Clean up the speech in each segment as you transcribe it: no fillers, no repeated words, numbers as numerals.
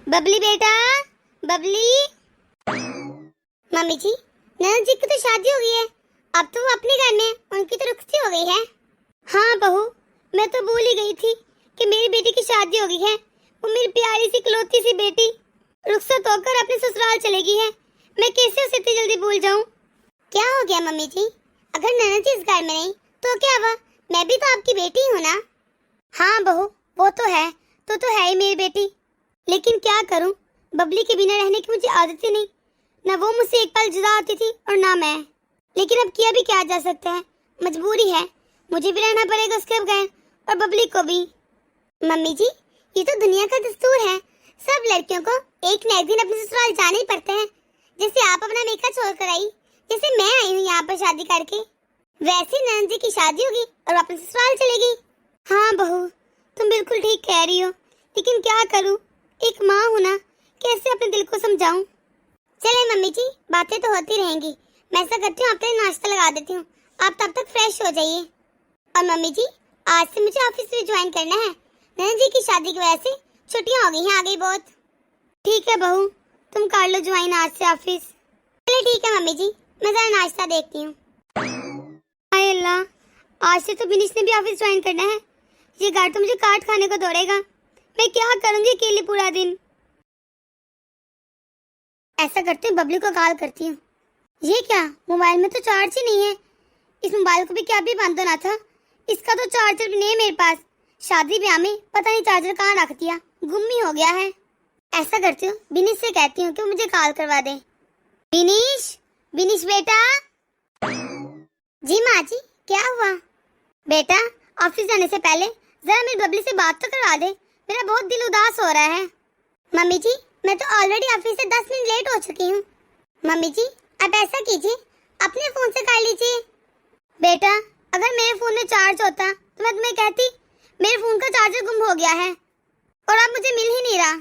बबली बेटा, बबली। मम्मी जी, ननद जी की तो शादी हो गई है। अब तो वो अपने घर में, उनकी तो रुखसती हो गई है। हाँ बहू, मैं तो भूल ही गई थी कि मेरी बेटी की शादी हो गई है। वो मेरी प्यारी सी इकलौती सी बेटी रुखसत होकर अपने ससुराल चली गई है। मैं कैसे उसे इतनी जल्दी भूल जाऊं? क्या हो गया मम्मी जी? अगर ननद जी इस घर में नहीं तो क्या हुआ? मैं भी तो आपकी बेटी हूँ ना। हाँ बहू, वो तो है, तो है ही मेरी बेटी। लेकिन क्या करूं, बबली के बिना रहने की मुझे आदत ही नहीं। न वो मुझसे एक पल जुदा होती थी और ना मैं। लेकिन अब किया भी क्या जा सकता है, मजबूरी है। मुझे भी रहना पड़ेगा उसके बगैर, और बबली को भी। मम्मी जी, ये तो दुनिया का दस्तूर है। सब लड़कियों को एक न एक दिन अपने ससुराल जाने ही पड़ते हैं। जैसे आप अपना मेका छोड़ कर आई, जैसे मैं आई हूँ यहाँ पर शादी करके, वैसे नंद जी की शादी होगी और अपने ससुराल चलेगी। हाँ बहू, तुम बिल्कुल ठीक कह रही हो। लेकिन क्या करूँ, एक माँ हूँ ना, कैसे अपने दिल को समझाऊं? चले मम्मी जी, बातें तो होती रहेंगी। मैं ऐसा करती हूँ, आपके लिए नाश्ता लगा देती हूँ, आप तब तक फ्रेश हो जाइए। और मम्मी जी, आज से मुझे ऑफिस में ज्वाइन करना है। नैना जी की शादी की वजह से छुट्टियाँ हो गई हैं, आ गई बहुत। ठीक है बहू, तुम कर लो ज्वाइन आज से ऑफिस। चलिए ठीक है मम्मी जी, मैं जरा नाश्ता देखती हूँ। हाय अल्लाह, आज से तो बिनिश ने भी ऑफिस ज्वाइन करना है। ये घर तो मुझे काट खाने को दौड़ेगा। मैं क्या करूंगी अकेले पूरा दिन? ऐसा करती हूँ, बबली को कॉल करती हूँ। ये क्या, मोबाइल में तो चार्ज ही नहीं है। इस मोबाइल को भी क्या भी बंद होना था। इसका तो चार्जर भी नहीं है मेरे पास। शादी ब्याह में पता नहीं चार्जर कहाँ रख दिया, गुम ही हो गया है। ऐसा करती हूँ, बिनिश से कहती हूँ कि मुझे कॉल करवा दे। बिनिश, बिनिश बेटा। जी माँ जी, क्या हुआ? बेटा, ऑफिस जाने से पहले जरा मेरी बबली से बात तो करवा दे। मेरा बहुत दिल उदास हो रहा है। मम्मी जी, मैं तो ऑलरेडी ऑफिस से 10 मिनट लेट हो चुकी हूँ। मम्मी जी, अब ऐसा कीजिए, अपने फोन से कर लीजिए। बेटा, अगर मेरे फोन में चार्ज होता तो मैं तुम्हें कहती मेरे फोन का चार्जर गुम हो गया है और अब मुझे मिल ही नहीं रहा।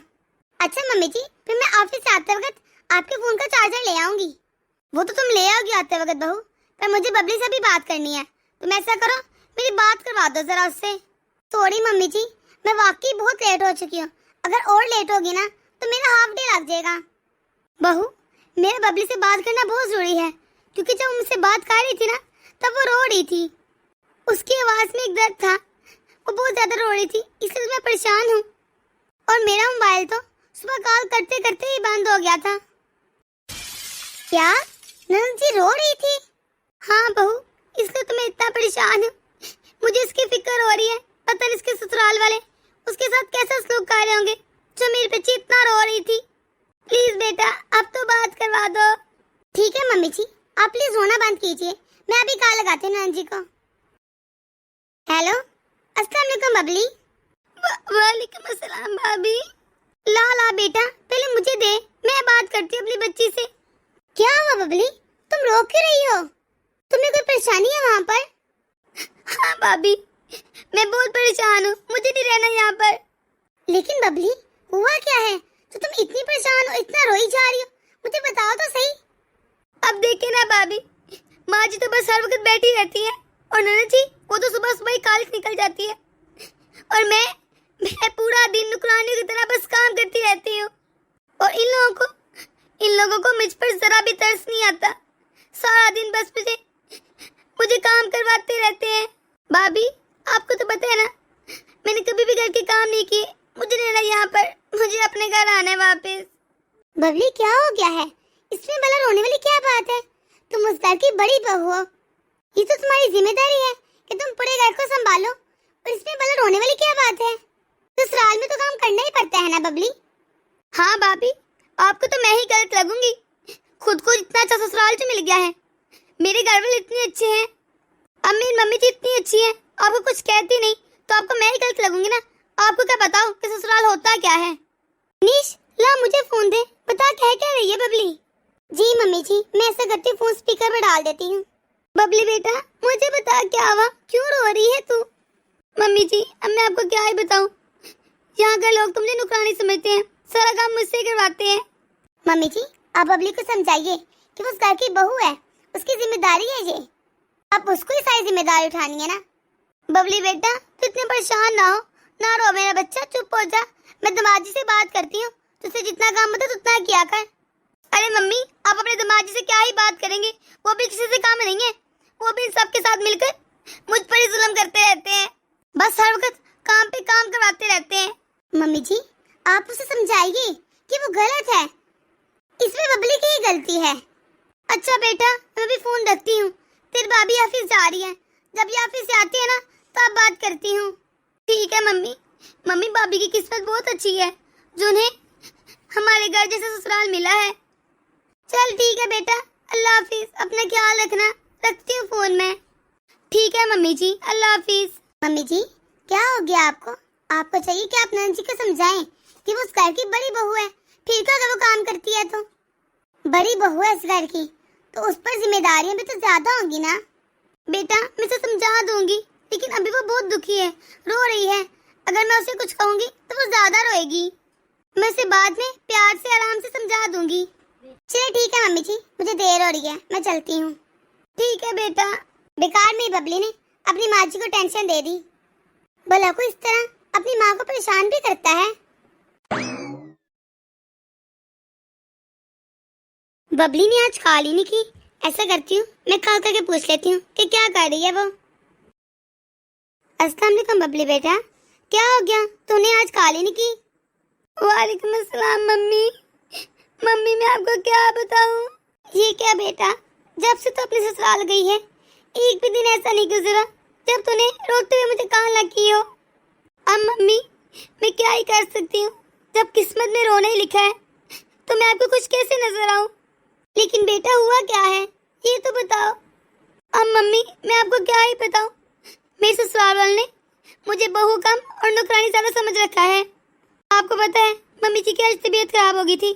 अच्छा मम्मी जी, फिर मैं ऑफिस से आते वक्त आपके फोन का चार्जर ले आऊंगी। वो तो तुम ले आओगी आते वक्त बहू, पर मुझे बबली से भी बात करनी है। तुम ऐसा करो, मेरी बात करवा दो जरा उससे। सॉरी मम्मी जी, मैं वाकई बहुत लेट हो चुकी हूँ। अगर और लेट होगी ना तो मेरा हाफ डे लग जाएगा। बहू, मेरे बबली से बात करना बहुत जरूरी है, क्योंकि जब मुझसे बात कर रही थी ना तब वो रो रही थी। उसकी आवाज में एक दर्द था, वो बहुत ज्यादा रो रही थी, इसलिए मैं परेशान हूँ। और मेरा मोबाइल तो सुबह कॉल करते करते ही बंद हो गया था। क्या नंद जी रो रही थी? हाँ बहू, इसलिए तो मैं इतना परेशान हूँ। मुझे इसकी फिक्र हो रही है, पता नहीं इसके ससुराल वाले उसके साथ कैसा सलूक कर रहे होंगे जो मेरी बच्ची इतना रो रही थी। प्लीज बेटा, अब तो बात करवा दो। ठीक है मम्मी जी, आप प्लीज रोना बंद कीजिए। मैं अभी कॉल लगाती हूँ नंद जी को। हेलो, अस्सलाम वालेकुम बबली। वालेकुम अस्सलाम भाभी। ला ला बेटा, पहले मुझे दे, मैं बात करती हूँ अपनी बच्ची से। क्या हुआ बबली, तुम रो क्यों रही हो? तुम्हें कोई परेशानी है वहाँ पर? हाँ भाभी, मैं बहुत परेशान हूँ, मुझे नहीं रहना यहाँ पर। लेकिन बबली, हुआ क्या है तो तुम इतनी परेशान हो, इतना रोई जा रही हो? मुझे बताओ तो सही। अब देखे ना भाभी, माँ जी तो बस हर वक्त बैठी रहती है, और ननद जी वो तो सुबह सुबह ही काल्ख निकल जाती है, और मैं पूरा दिन नुकरानी की तरह बस काम करती रहती हूँ। और इन लोगों को मुझ पर जरा भी तरस नहीं आता। सारा दिन बस मुझे काम करवाते रहते हैं। भाभी, आपको तो पता है ना, मैंने कभी भी घर के काम नहीं किए। मुझे रहना यहाँ पर, मुझे अपने घर आना है वापस। बबली, क्या हो गया है? इसमें भला रोने वाली क्या बात है? तुम उस घर की बड़ी बहू हो, ये तो तुम्हारी जिम्मेदारी है कि तुम पूरे घर को संभालो, और इसमें भला रोने वाली क्या बात है? ससुराल में तो काम करना ही पड़ता है ना बबली। हाँ भाभी, आपको तो मैं ही गलत लगूंगी। खुद को इतना अच्छा ससुराल जो मिल गया है, मेरे घर वाले इतने अच्छे हैं, अब मेरी मम्मी जी इतनी अच्छी है, आपको कुछ कहती नहीं तो आपको मैं ही गलत लगूंगी ना। आपको क्या बताओ कि ससुराल होता क्या है? निश, ला मुझे फोन दे, बता क्या रही है बबली। जी मम्मी जी, मैं ऐसा करती हूँ, फोन स्पीकर पर डाल देती हूँ। बबली बेटा, मुझे बता क्या हुआ, क्यों रो रही है तू? मम्मी जी, अब मैं आपको क्या ही बताऊँ, यहाँ के लोग तुमने नुकरानी समझते हैं, सारा काम मुझसे करवाते हैं। मम्मी जी, आप बबली को समझाइए कि वो उस घर की बहू है, उसकी जिम्मेदारी है ये। अब उसको ही सारी जिम्मेदारी उठानी है ना। बबली बेटा, तू इतने परेशान ना हो, ना रो मेरा बच्चा, चुप हो जा। मैं दामाद जी से बात करती हूँ, तुझसे जितना काम होता है उतना किया कर। अरे मम्मी, आप अपने दिमाग से क्या ही बात करेंगे, वो भी किसी से काम नहीं है, वो भी सबके साथ मिलकर मुझ पर ही जुल्म करते रहते हैं, बस हर वक्त काम पे काम करवाते रहते हैं। मम्मी जी, आप उसे समझाइए कि वो गलत है, इसमें बबली की ही गलती है। अच्छा बेटा, मैं भी फोन रखती हूँ, तेरी भाभी ऑफिस जा रही है, जब ये ऑफिस से आती है ना तो अब बात करती हूँ। ठीक है मम्मी। मम्मी, भाभी की किस्मत बहुत अच्छी है जो उन्हें हमारे घर जैसा ससुराल मिला है। चल ठीक है बेटा, अल्लाह हाफिज, अपना ख्याल रखना, रखती हूँ फोन में। ठीक है मम्मी जी, अल्लाह हाफिज। मम्मी जी, क्या हो गया आपको? आपको चाहिए कि आप नंद जी को समझाएं कि वो उस घर की बड़ी बहू है, ठीक है अगर वो काम करती है तो। बड़ी बहू है इस घर की तो उस पर जिम्मेदारियां भी तो ज्यादा होंगी ना। बेटा, मैं उसे समझा दूंगी, लेकिन अभी वो बहुत दुखी है, रो रही है, अगर मैं उसे कुछ कहूंगी तो वो ज्यादा रोएगी। मैं उसे बाद में प्यार से आराम से समझा दूंगी। चलिए ठीक है मम्मी जी, मुझे देर हो रही है, मैं चलती हूँ। ठीक है बेटा। बेकार में बबली ने अपनी माँ जी को टेंशन दे दी, भला को इस तरह अपनी माँ को परेशान भी करता है। बबली ने आज कॉल ही नहीं की, ऐसा करती हूँ मैं कॉल करके पूछ लेती हूँ कि क्या कर रही है वो। अस्सलाम वालेकुम बबली बेटा, क्या हो गया, तूने आज कॉल ही नहीं की? वालेकुम अस्सलाम मम्मी। मम्मी मैं आपको क्या बताऊँ? ये क्या बेटा, जब से तो अपने ससुराल गई है एक भी दिन ऐसा नहीं गुजरा जब तूने रोते हुए मुझे कॉल न की हो। अब मम्मी मैं क्या ही कर सकती हूँ, जब किस्मत में रोना ही लिखा है तो मैं आपको कुछ कैसे नजर आऊँ? लेकिन बेटा हुआ क्या है ये तो बताओ। अब मम्मी मैं आपको क्या ही बताऊँ, मेरे ससुराल वाले ने मुझे बहू कम और नौकरानी ज्यादा समझ रखा है। आपको पता है मम्मी जी की आज तबीयत खराब हो गई थी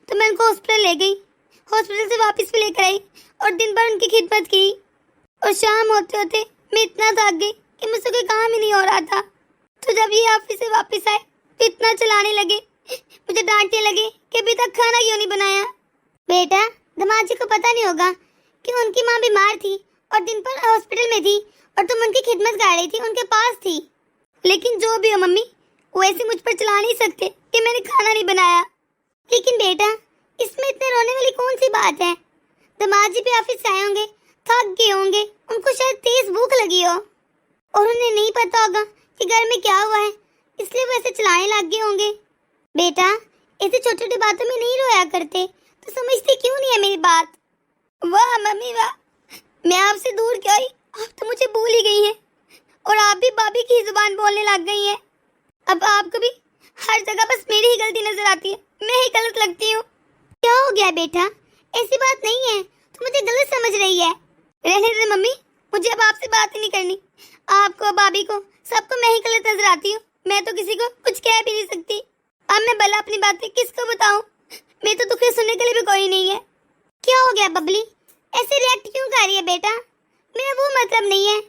तो मैं उनको हॉस्पिटल ले गई, हॉस्पिटल से वापस भी लेकर आई और दिन भर उनकी खिदमत की, और शाम होते होते मैं इतना थक गई कि मुझसे कोई काम ही नहीं हो रहा था। तो जब ये ऑफिस से वापस आए तो इतना चलाने लगे, मुझे डांटने लगे कि अभी तक खाना क्यों नहीं बनाया। बेटा, दामाद जी को पता नहीं होगा कि उनकी माँ बीमार थी और दिन भर हॉस्पिटल में थी और तुम उनकी खिदमत कर रही थी, उनके पास थी। लेकिन जो भी हो मम्मी, वो ऐसे मुझ पर चला नहीं सकते कि मैंने खाना नहीं बनाया। लेकिन बेटा, इसमें इतने रोने वाली कौन सी बात है? दामाद जी भी ऑफिस से आए होंगे, थक गए होंगे, उनको शायद तेज भूख लगी हो और उन्हें नहीं पता होगा कि घर में क्या हुआ है, इसलिए वो ऐसे चलाने लग गए होंगे। बेटा, ऐसे छोटी छोटी बातों में नहीं रोया करते, तो समझती क्यों नहीं है मेरी बात? वाह मम्मी वाह, मैं आपसे दूर क्या ही, आप तो मुझे भूल ही गई हैं और आप भी भाभी की जुबान बोलने लग गई हैं। अब आपको भी हर जगह बस मेरी ही गलती नजर आती है, मैं ही गलत लगती हूँ। क्या हो गया बेटा, ऐसी बात नहीं है, तो मुझे गलत समझ रही है। रहने दे मम्मी, मुझे अब आपसे बात ही नहीं करनी। आपको, भाभी को, सबको मैं ही गलत नजर आती हूँ, मैं तो किसी को कुछ कह भी नहीं सकती। अब मैं भला अपनी बातें किसको बताऊँ? मैं तो दुखी सुनने के लिए भी कोई नहीं है। क्या हो गया बबली, ऐसे रिएक्ट क्यों कर रही है बेटा? मेरा वो मतलब नहीं है,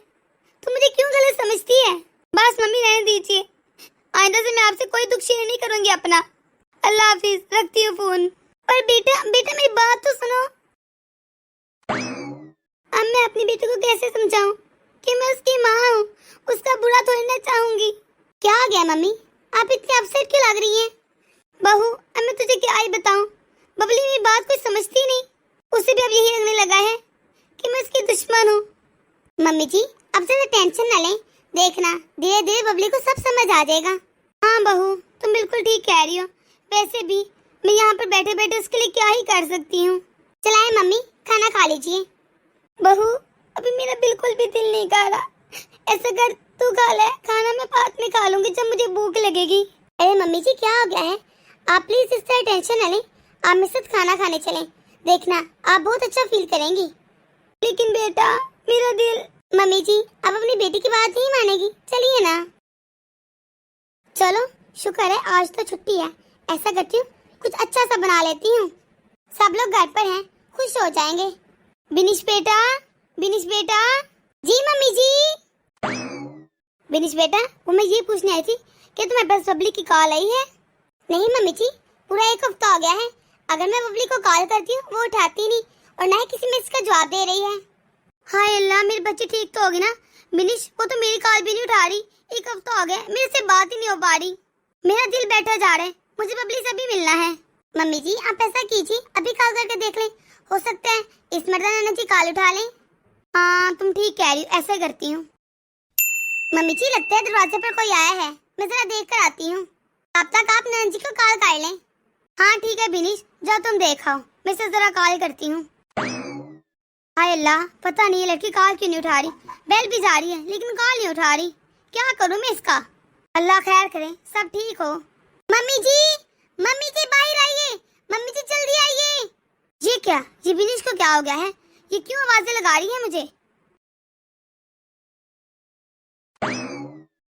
तुम मुझे क्यों गलत समझती है? बस मम्मी रहने दीजिए, आइंदा से मैं आपसे कोई दुख शेयर नहीं करूंगी अपना। अल्लाह हाफिज, रखती हूँ फोन। पर बेटा मेरी बात तो सुनो। अब मैं अपनी बेटी को कैसे समझाऊं कि मैं उसकी माँ हूँ, उसका बुरा थोड़ी ना चाहूंगी। क्या हो गया मम्मी, आप इतनी अपसेट क्यों लग रही हैं? बहू, अब मैं तुझे क्या ही बताऊं, बबली मेरी बात कुछ समझती नहीं, उसे भी अब यही लगने लगा है कि मैं उसकी दुश्मन हूँ। मम्मी जी, अब ज्यादा टेंशन न लें, देखना धीरे धीरे बबली को सब समझ आ जाएगा। हाँ बहू, तुम बिल्कुल ठीक कह रही हो। वैसे भी मैं यहाँ पर बैठे बैठे उसके लिए क्या ही कर सकती हूँ। चलाए मम्मी, खाना खा लीजिए। बहू, अभी मेरा बिल्कुल भी दिल नहीं कर रहा, ऐसा कर तू खा ले, खाना मैं बाद में खा लूंगी जब मुझे भूख लगेगी। अरे मम्मी जी, क्या हो गया है? आप प्लीज इस तरह टेंशन न लें, आप मेरे साथ खाना खाने चलें, देखना आप बहुत अच्छा फील करेंगी। लेकिन बेटा मेरा दिल। मम्मी जी, अब अपनी बेटी की बात नहीं मानेगी, चलिए ना। चलो शुक्र है आज तो छुट्टी है, ऐसा करती हूँ कुछ अच्छा सा बना लेती हूँ, सब लोग घर पर हैं, खुश हो जाएंगे। बिनिश बेटा, बिनिश बेटा। जी मम्मी जी। बिनिश बेटा, वो मैं ये पूछने आई थी कि तुम्हारे पास बबली की कॉल आई है? नहीं मम्मी जी, पूरा एक हफ्ता हो गया है, अगर मैं बबली को कॉल करती हूँ वो उठाती नहीं और ना ही किसी में इसका जवाब दे रही है। हाय अल्लाह, मेरी बच्ची ठीक तो होगी ना? बिनिश, वो तो मेरी कॉल भी नहीं उठा रही, एक हफ्ता हो गया मेरे से बात ही नहीं हो पा रही। मेरा दिल बैठा जा रहा है, मुझे बबली से भी मिलना है। मम्मी जी आप ऐसा कीजिए, अभी कॉल करके देख लें, हो सकता है इस मर्दाना जी कॉल उठा लें। हाँ तुम ठीक कह रही हो, ऐसा करती हूँ। मम्मी जी लगता है दरवाजे पर कोई आया है, मैं जरा देख कर आती हूँ। तब तक आप नैना जी को कॉल कर लें। हाँ ठीक है बिनीश, जाओ तुम देखाओ, मैं इसे जरा कॉल करती हूँ। हाय अल्लाह, पता नहीं ये लड़की कॉल क्यों नहीं उठा रही। बेल भी जा रही है लेकिन कॉल नहीं उठा रही, क्या करूँ मैं इसका। अल्लाह खैर करे, सब ठीक हो। मम्मी जी बाहर आइए, मम्मी जी जल्दी आइए। ये क्या, ये बिनीश को क्या हो गया है, ये क्यों आवाजें लगा रही है मुझे।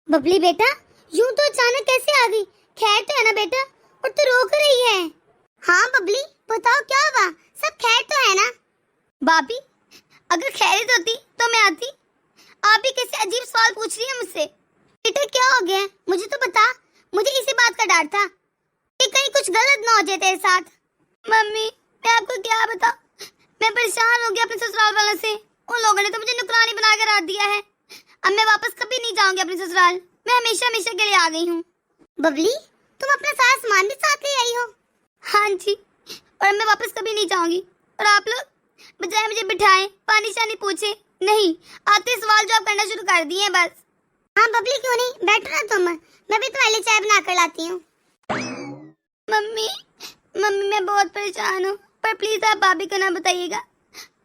बबली बेटा यूं तो अचानक कैसे आ गई, खैर तो है ना बेटा, और तो रो कर रही है। हाँ बबली बताओ क्या हुआ, सब खैर तो है ना। भाभी अगर खैरियत होती तो मैं आती, आप भी कैसे अजीब सवाल पूछ रही है मुझसे। बेटा क्या हो गया, मुझे तो बता, मुझे इसी बात का डर था कि कहीं कुछ गलत ना हो जाए तेरे साथ। मम्मी मैं आपको क्या बताऊं, मैं परेशान हो गया अपने ससुराल वालों से, उन लोगों ने तो मुझे नुकरानी बना कर रख दिया है। अब मैं वापस कभी नहीं जाऊंगी अपने ससुराल, मैं हमेशा हमेशा के लिए आ गई हूँ। बबली तुम अपना सारा सामान भी साथ ले आई हो। हाँ जी, और मैं वापस कभी नहीं जाऊंगी। और आप लोग बजाय मुझे बिठाएं पानी शानी पूछे, नहीं आते सवाल जवाब करना शुरू कर दिए बस। हाँ बबली क्यों नहीं, बैठो ना तुम, मैं भी तुम्हारे लिए चाय बना कर लाती हूँ। मम्मी मैं बहुत परेशान हूँ, पर प्लीज आप भाभी को ना बताइएगा,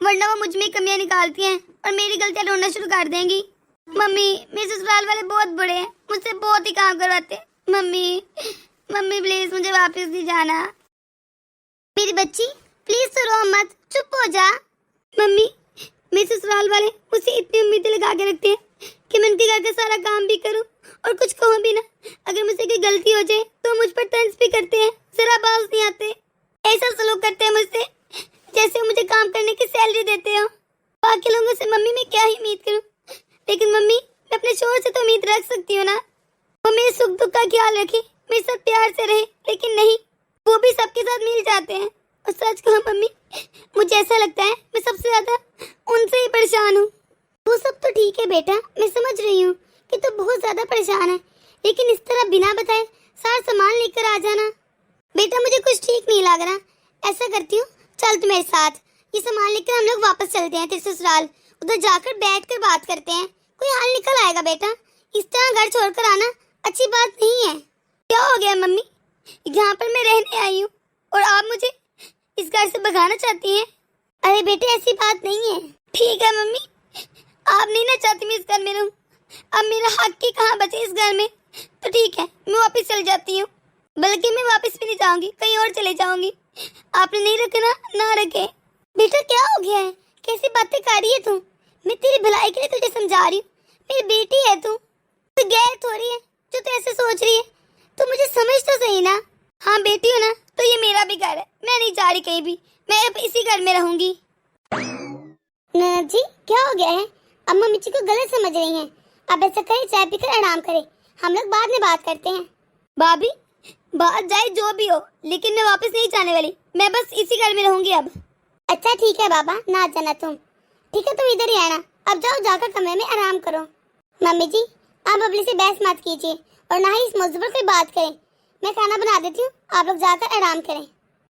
वरना वो मुझ में कमियां निकालती हैं और मेरी गलतियां ढूंढना शुरू कर देंगी। मम्मी मेरे ससुराल वाले बहुत बड़े हैं, मुझसे बहुत ही काम करवाते हैं। मम्मी प्लीज मुझे वापस नहीं जाना। मेरी बच्ची प्लीज तो रो मत, चुप हो जा। मम्मी मेरे ससुराल वाले मुझसे इतनी उम्मीदें लगा के रखते हैं कि मैं उनके घर का सारा काम भी करूं और कुछ कहूं भी ना। अगर मुझसे कोई गलती हो जाए तो मुझ पर तंज भी करते हैं, जरा बाज नहीं आते, ऐसा सलूक करते हैं मुझसे जैसे मुझे काम करने की सैलरी देते हो। बाकी लोगों से मम्मी मैं क्या ही उम्मीद करूं, लेकिन मम्मी मैं अपने शोहर से तो उम्मीद रख सकती हूँ ना, वो मेरे सुख दुख का ख्याल रखे, मेरे साथ प्यार से रहे। लेकिन नहीं, वो भी सबके साथ मिल जाते हैं। और सच कहूं मम्मी, मुझे ऐसा लगता है मैं सबसे ज्यादा उनसे ही परेशान हूँ। वो सब तो ठीक है बेटा, मैं समझ रही हूँ कि तू बहुत ज्यादा परेशान है, लेकिन इस तरह बिना बताए सारा सामान लेकर आ जाना बेटा मुझे कुछ ठीक नहीं लग रहा। ऐसा करती हूँ, चल तू मेरे साथ, ये सामान लेकर हम लोग वापस चलते हैं तेरे ससुराल, उधर जाकर बैठकर बात करते हैं, कोई हल निकल आएगा बेटा। इस तरह घर छोड़कर आना अच्छी बात नहीं है। क्या हो गया मम्मी, यहाँ पर मैं रहने आई हूँ और आप मुझे इस घर से भगाना चाहती हैं। अरे बेटे ऐसी बात नहीं है। ठीक है मम्मी, आप नहीं ना चाहती मैं इस घर में रहूं, अब मेरा हक ही कहाँ बचे इस घर में, तो ठीक है मैं वापस चल जाती हूँ। बल्कि मैं वापस भी नहीं जाऊंगी, कहीं और चले जाऊंगी। आपने नहीं रखना ना रखे। बेटा क्या हो गया है, कैसी बातें कर रही है तू, मैं तेरी भलाई के लिए तुझे समझा रही हूँ, मेरी बेटी है तू गैर थोड़ी है जो तू ऐसे सोच रही है, तू मुझे समझ तो सही ना। हाँ बेटी हो ना, तो ये मेरा भी घर है, मैं नहीं जा रही कहीं भी, मैं अब इसी घर में रहूंगी। नैना जी क्या हो गया है, अब मम्मी जी को गलत समझ रही हैं। अब ऐसा करें चाय पीकर आराम करें, हम लोग बाद में बात करते हैं। भाभी बात जाए जो भी हो, लेकिन मैं वापस नहीं जाने वाली, मैं बस इसी घर में रहूंगी अब। अच्छा ठीक है बाबा, ना जाना तुम, ठीक है तुम इधर ही आना, अब जाओ जाकर कमरे में आराम करो। मम्मी जी आप बबली से बहस मत कीजिए और ना ही इस मौजू पर कोई बात करें, मैं खाना बना देती हूँ, आप लोग जाकर आराम करें।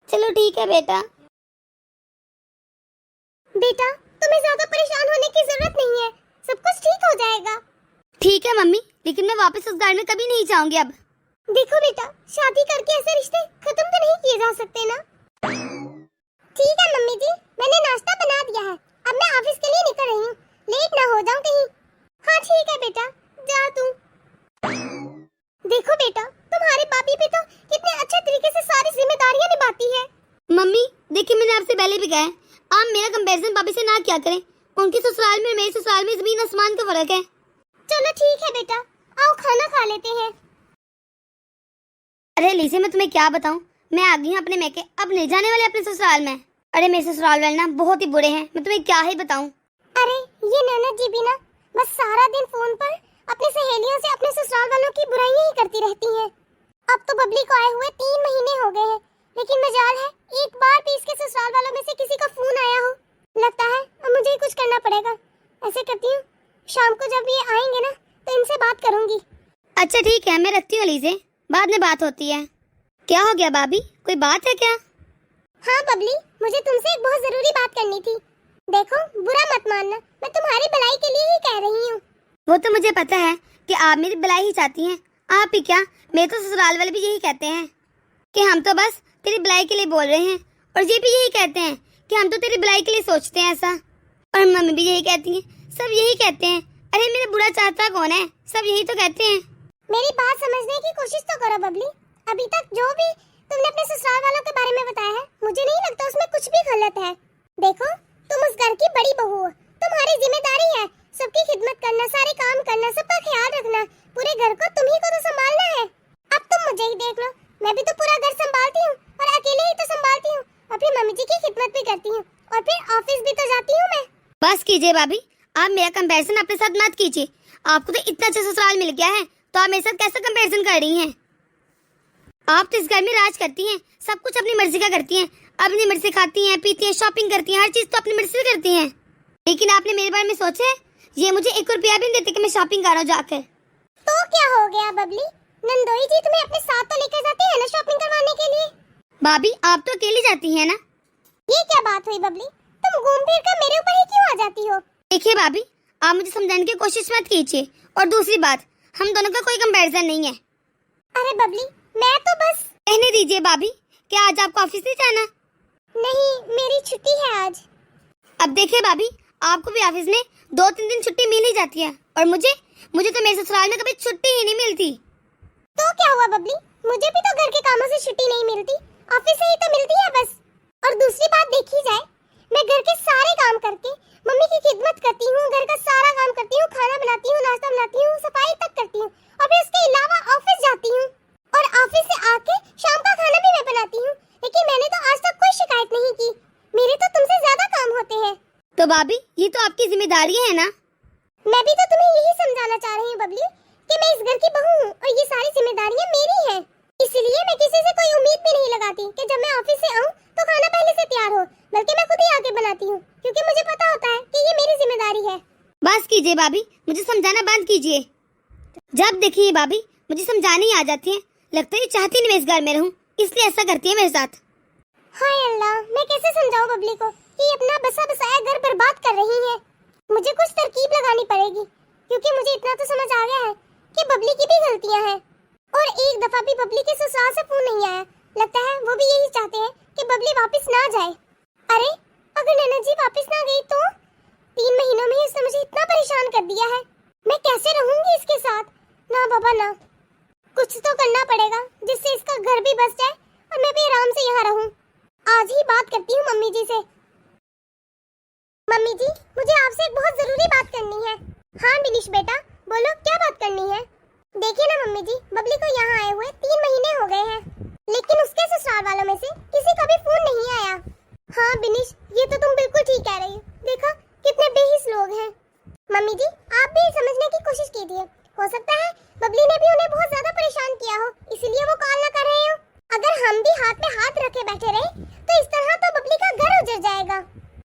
चलो ठीक है बेटा। बेटा तुम्हें ज्यादा परेशान होने की जरूरत नहीं है, सब कुछ ठीक हो जाएगा। ठीक है मम्मी, लेकिन मैं वापस उस घर में कभी नहीं जाऊंगी अब। देखो बेटा, शादी करके ऐसे रिश्ते खत्म तो नहीं किए जा सकते ना। ठीक है मम्मी जी, मैंने नाश्ता बना दिया है, अब मैं ऑफिस के लिए निकल रही हूँ, लेट ना हो जाऊं कहीं। हाँ ठीक है बेटा, जा तू। देखो बेटा, तुम्हारी भाभी भी तो कितने अच्छे तरीके से सारी जिम्मेदारियां निभाती है। मम्मी देखिए, मैंने आपसे पहले भी कहा है, आप मेरा कंपैरिजन भाभी से ना क्या करें, उनके ससुराल में मेरे ससुराल में जमीन आसमान का फर्क है। चलो ठीक है बेटा, आओ खाना खा लेते हैं। अरे लीसे मैं तुम्हें क्या बताऊं, मैं आ गई हूँ अपने मैके, अब नहीं जाने वाले अपने ससुराल में। अरे मेरे ससुराल वाले ना बहुत ही बुरे हैं, मैं तुम्हें क्या ही बताऊं। अरे ये नैना जी भी ना बस सारा दिन फोन पर अपनी सहेलियों से अपने ससुराल वालों की बुराइयां ही करती रहती हैं। अब तो बबली को आए हुए 3 महीने हो गए हैं, लेकिन मजाल है एक बार भी इसके ससुराल वालों में से किसी का फोन आया हो। लगता है अब मुझे ही कुछ करना पड़ेगा। ऐसे करती हूँ, शाम को जब ये आएंगे ना तो इनसे बात करूंगी। अच्छा ठीक है, मैं रखती हूँ लीजे, बाद में बात होती है। क्या हो गया भाभी, कोई बात है क्या? हाँ बबली, मुझे तुमसे एक बहुत जरूरी बात करनी थी। देखो, बुरा मत मानना, मैं तुम्हारी भलाई के लिए ही कह रही हूँ। वो तो मुझे पता है कि आप मेरी भलाई ही चाहती हैं। आप ही क्या, मेरे तो ससुराल वाले भी यही कहते हैं कि हम तो बस तेरी भलाई के लिए बोल रहे हैं, और ये भी यही कहते हैं कि हम तो तेरी भलाई के लिए सोचते हैं ऐसा। और मम्मी भी यही कहती हैं, सब यही कहते हैं। अरे मेरा बुरा चाहता कौन है, सब यही तो कहते हैं। मेरी बात समझने की कोशिश तो करो बबली। अभी तक जो भी तुमने अपने ससुराल वालों के बारे में बताया है, मुझे नहीं लगता उसमें कुछ भी गलत है। देखो, तुम उस घर की बड़ी बहू हो, तुम्हारी जिम्मेदारी है सबकी खिदमत करना, सारे काम करना, सबका ख्याल रखना। पूरे घर को तुम ही को तो संभालना है। अब तुम मुझे ही देख लो, मैं भी तो पूरा घर संभालती हूँ और अकेले ही तो संभालती हूँ, और फिर मम्मी जी की खिदमत भी करती हूँ, और फिर ऑफिस भी तो जाती हूँ मैं। बस कीजिए भाभी, आप मेरा कंपैरिजन अपने साथ मत कीजिए। आपको तो इतना अच्छा ससुराल मिल गया है, तो आप मेरे साथ कैसा कंपैरिजन कर रही हैं? आप तो इस घर में राज करती हैं, सब कुछ अपनी मर्जी का करती हैं, अपनी मर्जी से खाती हैं, पीती हैं, शॉपिंग करती हैं, हर चीज तो अपनी मर्जी से करती हैं। लेकिन आपने मेरे बारे में सोचा है? ये मुझे 1 रुपया भी नहीं देते कि मैं शॉपिंग कर रहा हूँ जाकर। तो क्या हो गया बबली, नंदोई जी तुम्हें अपने साथ तो लेकर जाती है ना शॉपिंग करवाने के लिए? भाभी, आप तो अकेली जाती हैं ना। ये क्या बात हुई बबली, तुम घूम फिर कर मेरे ऊपर ही क्यों आ जाती हो? देखिए भाभी, आप मुझे समझाने की कोशिश मत कीजिए, और दूसरी बात, हम दोनों का कोई कंपैरिजन नहीं है। अरे बबली, मैं तो बस कहने दीजिए भाभी, क्या आज आपको ऑफिस नहीं जाना? नहीं, मेरी छुट्टी है आज। अब देखिए भाभी, आपको भी ऑफिस में 2-3 दिन छुट्टी मिल ही जाती है, और मुझे तो मेरे ससुराल में कभी छुट्टी ही नहीं मिलती। तो क्या हुआ बबली, मुझे भी तो घर के कामों से छुट्टी नहीं मिलती, ऑफिस से ही तो मिलती है बस। और दूसरी बात देखी जाए, मैं घर के सारे काम करके मम्मी की खिदमत करती हूँ, घर का सारा काम करती हूँ, खाना बनाती हूँ, नाश्ता बनाती हूँ, सफाई तक करती हूँ, और फिर उसके अलावा ऑफिस जाती हूँ, और ऑफिस से आके शाम का खाना भी मैं बनाती हूँ। लेकिन मैंने तो आज तक कोई शिकायत नहीं की, मेरे तो तुमसे ज्यादा काम होते हैं। तो भाभी, ये तो आपकी जिम्मेदारी है ना। मैं भी तो तुम्हें यही समझाना चाह रही हूँ बबली, कि मैं इस घर की बहू हूँ और ये सारी जिम्मेदारियाँ मेरी हैं। इसलिए मैं किसी से कोई उम्मीद भी नहीं लगाती कि जब मैं ऑफिस से आऊँ तो खाना पहले से तैयार हो, बल्कि मैं खुद ही आके बनाती हूँ, क्योंकि मुझे पता होता है कि ये मेरी जिम्मेदारी है। बस कीजिए भाभी, मुझे समझाना बंद कीजिए। जब देखिए भाभी, मुझे समझाने ही आ जाती है, लगता है चाहती नहीं मैं इस घर में रहूं, इसलिए ऐसा करती है मेरे साथ। हाय अल्लाह, मैं कैसे समझाऊं बबली को कि ये अपना बसा बसाया घर बर्बाद कर रही है। मुझे कुछ तरकीब लगानी पड़ेगी, क्योंकि मुझे इतना तो समझ आ गया है कि बबली की भी गलतियां हैं, और एक दफा भी बबली के ससुराल से फोन नहीं आया। लगता है वो भी यही चाहते हैं कि बबली वापस ना जाए। अरे अगर नैना जी वापस ना गई तो 3 महीनों में इसने मुझे इतना परेशान कर दिया है, मैं कैसे रहूंगी इसके साथ? ना बाबा ना, कुछ तो करना पड़ेगा जिससे इसका घर भी बस जाए और मैं भी आराम से यहाँ रहूं। आज ही बात करती हूँ मम्मी जी से। मम्मी जी, मुझे आपसे एक बहुत जरूरी बात करनी है। हाँ बिनिश बेटा, बोलो क्या बात करनी है? देखिए ना मम्मी जी, बबली को यहाँ आए हुए 3 महीने हो गए हैं, लेकिन उसके ससुराल वालों में से किसी का भी फोन नहीं आया। हाँ बिनिश, ये तो तुम बिल्कुल ठीक कह रही हो, देखा कितने बेहिस लोग हैं। मम्मी जी, आप भी समझने की कोशिश कीजिए, हो सकता है बबली ने भी उन्हें बहुत ज्यादा परेशान किया हो, इसीलिए वो कॉल ना कर रहे हो। अगर हम भी हाथ में हाथ रखे बैठे रहे तो इस तरह तो बबली का घर उजड़ जाएगा।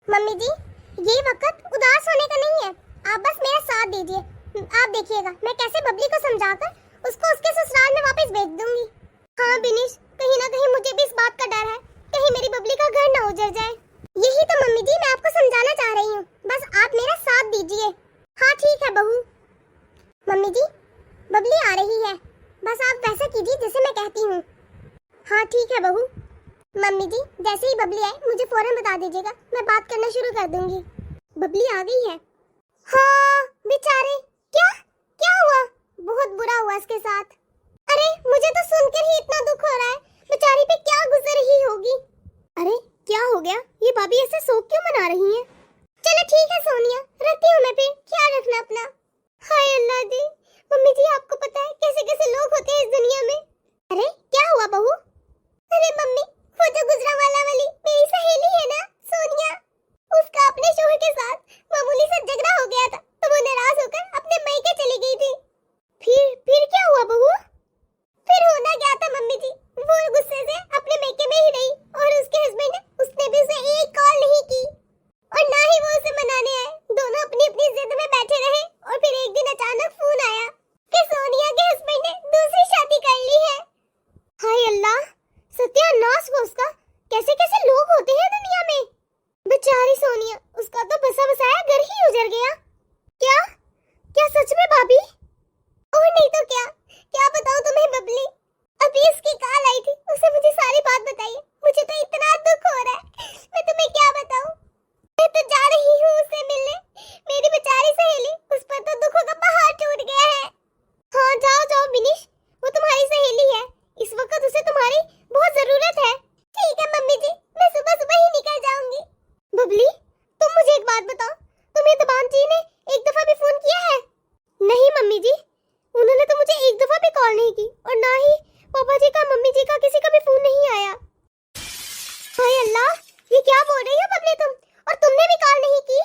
मम्मी जी, ये वक्त उदास होने का नहीं है, आप बस मेरा साथ दीजिए। आप देखिएगा मैं कैसे बबली को समझाकर उसको उसके ससुराल में वापस भेज दूंगी। हाँ बिनिश, कहीं ना कहीं मुझे भी इस बात का डर है, कहीं मेरी बबली का घर ना उजड़ जाए। यही तो मम्मी जी मैं आपको समझाना चाह रही हूँ, बस आप मेरा साथ दीजिए। हाँ ठीक है बहू। मम्मी जी, बबली आ रही है, बस आप वैसा कीजिए जैसे मैं कहती हूँ। हाँ ठीक है बहू। मम्मी जी, जैसे ही बबली आए मुझे फौरन बता दीजिएगा, मैं बात करना शुरू कर दूंगी। बबली आ गई है। हाँ बेचारे, क्या क्या हुआ? बहुत बुरा हुआ इसके साथ। अरे मुझे तो सुनकर ही इतना दुख हो रहा है, बेचारी पे क्या गुजर रही होगी। अरे क्या हो गया, ये भाभी ऐसे शोक क्यों मना रही हैं? चलो ठीक है सोनिया, रखती हूँ मैं, फिर ख्याल रखना अपना। हाय अल्लाह जी, मम्मी जी आपको पता है कैसे कैसे लोग होते हैं इस दुनिया में। अरे क्या हुआ बहू? अरे मम्मी, वो जो गुजरांवाला वाली मेरी सहेली है ना सोनिया, उसका अपने शोहर के साथ मामूली सा झगड़ा हो गया था, तो वो नाराज होकर अपने मायके चली गई थी। फिर क्या हुआ बहू? फिर होना क्या था मम्मी जी, वो गुस्से से अपने मायके में ही रही, और उसके हस्बैंड उसने भी उसे एक कॉल नहीं की, और ना ही वो उसे मनाने आए। दोनों अपनी अपनी जिद में बैठे रहे, और फिर एक दिन अचानक फोन आया कि सोनिया के हस्बैंड ने दूसरी शादी कर ली है। हाय अल्लाह, सत्यानाश हो उसका। कैसे कैसे लोग होते हैं दुनिया में। बेचारी सोनिया, उसका तो बसा बसाया घर ही उजड़ गया। क्या क्या सच में भाभी? और नहीं तो क्या, क्या बताऊं तुम्हें बबली। अभी इसकी कॉल आई थी, उसने मुझे सारी बात बताई है। मुझे तो इतना दुख हो रहा है, मैं तुम्हें क्या बताऊं। मैं तो जा रही हूँ उससे मिलने। मेरी बेचारी सहेली, उस पर तो दुखों का पहाड़ टूट गया है। हाँ जाओ जाओ विनीश, वो तुम्हारी सहेली है, इस वक्त उसे तुम्हारी बहुत जरूरत है। ठीक है मम्मी जी, मैं सुबह सुबह ही निकल जाऊंगी। बबली, तुम मुझे एक बात बताओ, तुम्हें दबान जी ने एक दफा भी फोन किया है? नहीं मम्मी जी, उन्होंने तो मुझे एक दफा भी कॉल नहीं की, और ना ही पापा जी का, मम्मी जी का किसी का भी फोन नहीं आया। हाय अल्लाह, ये क्या बोल रही हो बबली तुम? और तुमने भी कॉल नहीं की?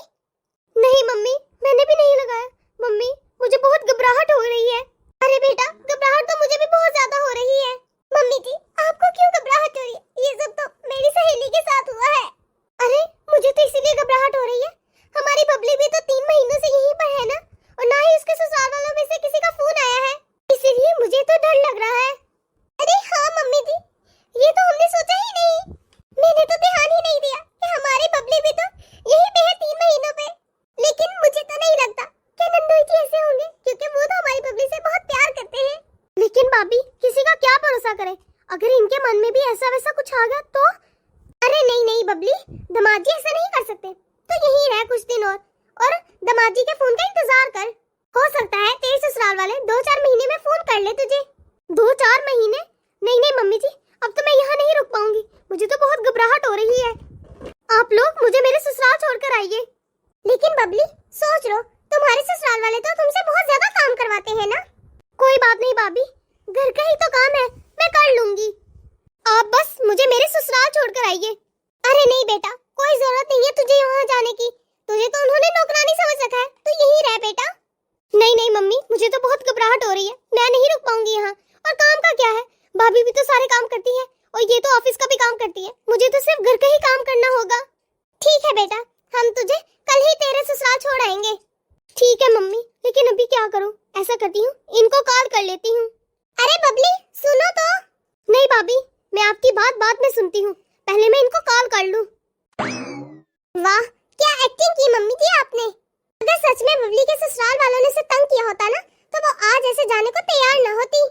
नहीं मम्मी, मैंने भी नहीं लगाया। मम्मी, मुझे बहुत घबराहट हो रही है। अरे बेटा, घबराहट तो मुझे भी बहुत ज्यादा हो रही है। मम्मी जी, आपको क्यों घबराहट हो रही है? ये सब तो मेरी सहेली के साथ हुआ है। अरे मुझे तो इसीलिए घबराहट हो रही है, हमारी बबली भी तो 3 महीनों से यहीं पर है ना, और ना ही उसके ससुराल वालों में से किसी का फोन आया है, इसीलिए मुझे तो डर लग रहा है। अरे हाँ मम्मी जी, ये तो हमने सोचा ही नहीं। मैंने तो ध्यान ही नहीं दिया कि हमारी बबली भी तो यहीं पे है 3 महीनों पे। लेकिन मुझे तो नहीं लगता कि नंदोई जी ऐसे होंगे, क्योंकि वो तो हमारी बबली से बहुत प्यार करते हैं। लेकिन भाभी, किसी का क्या भरोसा करे, अगर इनके मन में भी ऐसा वैसा कुछ आ गया तो? अरे नहीं नहीं बबली, दामाद जी ऐसा नहीं कर सकते, तो यहीं रह कुछ दिन और दामाद जी के फोन का इंतजार कर। हो सकता है तेरे ससुराल वाले 2-4 महीने में फोन कर ले तुझे। 2-4 महीने? नहीं नहीं मम्मी जी, अब तो मैं यहाँ नहीं रुक पाऊंगी, मुझे तो बहुत घबराहट हो रही है। आप लोग मुझे मेरे ससुराल छोड़कर आइए। लेकिन बबली, सोच लो, तुम्हारे ससुराल वाले तो तुमसे बहुत ज्यादा काम करवाते हैं ना। कोई बात नहीं भाभी, घर का ही तो काम है, मैं कर लूंगी। आप बस मुझे मेरे ससुराल छोड़कर आइए। अरे नहीं बेटा, कोई जरूरत नहीं है तुझे यहाँ जाने की, तुझे तो उन्होंने नौकरानी समझ रखा है, तू यहीं रह बेटा। नहीं नहीं मम्मी, मुझे तो बहुत घबराहट हो रही है, मैं नहीं रुक पाऊंगी यहाँ। और काम का क्या है, भाभी भी तो सारे काम करती है, और ये तो ऑफिस का भी काम करती है, मुझे तो सिर्फ घर का ही काम करना होगा। ठीक है बेटा, हम तुझे कल ही तेरे ससुराल छोड़ आएंगे। ठीक है मम्मी, लेकिन अभी क्या करूँ? ऐसा करती हूँ, इनको कॉल कर लेती हूँ। अरे बबली सुनो तो। नहीं भाभी, मैं आपकी बात बाद में सुनती हूँ, पहले मैं इनको कॉल कर लूँ। वाह, क्या एक्टिंग की मम्मी जी आपने। अगर सच में बबली के ससुराल वालों ने उसे तंग किया होता ना, तो वो आज ऐसे जाने को तैयार न होती।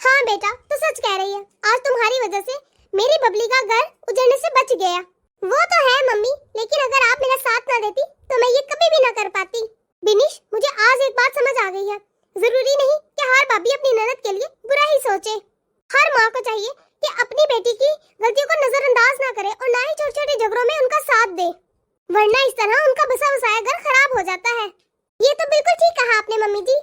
हाँ बेटा, तो सच कह रही है, आज तुम्हारी वजह से मेरी बबली का घर उजड़ने से बच गया। वो तो है मम्मी, लेकिन अगर आप मेरा साथ ना देती तो मैं ये कभी भी ना कर पाती। बिनिश, मुझे आज एक बात समझ आ गई है, जरूरी नहीं कि हर भाभी अपनी ननद के लिए बुरा ही सोचे। हर माँ को चाहिए कि अपनी बेटी की गलतियों को नजरअंदाज ना करे, और ना ही छोटे छोटे झगड़ों में उनका साथ दे, वरना इस तरह उनका बसा बसाया घर खराब हो जाता है। ये तो बिल्कुल ठीक कहा आपने मम्मी जी।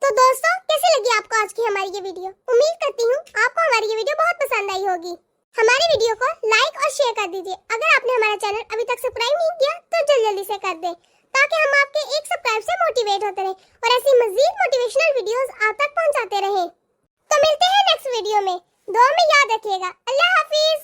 तो दोस्तों, कैसी लगी आपको आज की हमारी ये वीडियो? उम्मीद करती हूँ आपको हमारी ये वीडियो बहुत पसंद आई होगी। हमारी वीडियो को लाइक और शेयर कर दीजिए। अगर आपने हमारा चैनल अभी तक सब्सक्राइब नहीं किया तो जल्दी से कर दें, ताकि हम आपके एक सब्सक्राइब से मोटिवेट होते रहें और ऐसी मजीद मोटिवेशनल वीडियोस आप तक पहुंचाते रहें। तो मिलते हैं नेक्स्ट वीडियो में, दुआ में याद रखिएगा। अल्लाह हाफिज।